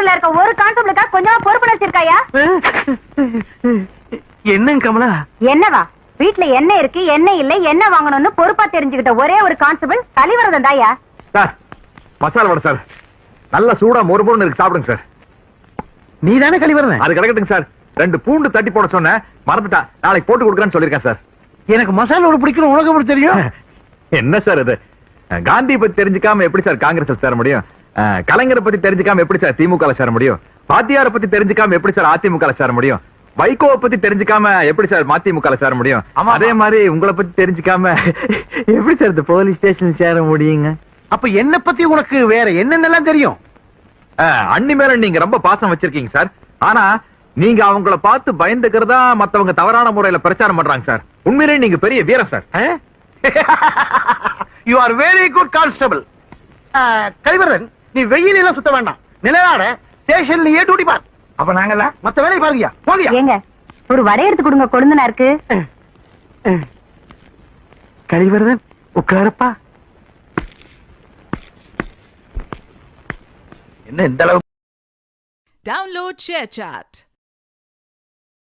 குவார்டர்ல இருக்க ஒரு கான்ஸ்டபிளுக்கா கொஞ்சம் பொறுப்பு வச்சிருக்காயா? என்னங்க கமலா? என்னவா? வீட்டுல என்ன இருக்கு என்ன இல்ல என்ன வாங்கணும்னு பொறுப்பா தெரிஞ்சுக்கிட்ட ஒரே ஒரு கான்ஸ்டபிள் கலிவரதன் தாயா. சார் மசாலா வடை சார், நல்ல சூடா மொறு மொறுன்னு இருக்கு, சாப்பிடுங்க சார். நீ தானே கலிவரதன்? அது கிடக்கட்டுங்க சார். 2 பூண்டு தட்டி போட சொன்னேன், மறந்துட்டா. நாளைக்கு போட்டு கொடுக்குறேன்னு சொல்லிருக்கேன் சார். எனக்கு மசாலா வடை பிடிக்கணும், உனக்கு எப்படி தெரியும்? என்ன சார் இது? காந்தி பத்தி தெரிஞ்சுக்காம எப்படி சார் காங்கிரஸ் சேர முடியும்? கலைஞரை பத்தி தெரிஞ்சுக்காம எப்படி சார் திமுக சேர முடியும்? பாத்தியார பத்தி தெரிஞ்சுக்காம எப்படி சார் அதிமுக சேர முடியும்? வைகோவை பத்தி தெரிஞ்சுக்காம எப்படி சார் மதிமுக சேர முடியும்? அதே மாதிரி உங்களை பத்தி தெரிஞ்சுக்காம எப்படி சார் இந்த போலீஸ் ஸ்டேஷன் சேர முடியுங்க? அப்ப என்ன பத்தி உனக்கு வேற என்னென்னலாம் தெரியும்? அண்ணி மேல நீங்க ரொம்ப பாசம் வச்சிருக்கீங்க சார். ஆனா நீங்க அவங்கள பார்த்து பயந்துக்கிறதா மத்தவங்க தவறான முறையில பிரச்சாரம் பண்றாங்க சார். உண்மையிலேயே நீங்க பெரிய வீரம் sir. You are very good constable. Kalivaradhan, நீ வெயில எல்லாம் சுத்த வேண்டாம். நிலையாட ஸ்டேஷன்லயே டியூட்டி பார். அப்ப நாங்கெல்லாம் மத்த வேலையை பாருங்க. போங்க. ஏங்க ஒரு வடை எடுத்து கொடுங்க, கொழுந்தனா இருக்கு. கலிவரதன் உட்காரப்பா. என்ன இந்த அளவுக்கு? Download ShareChat.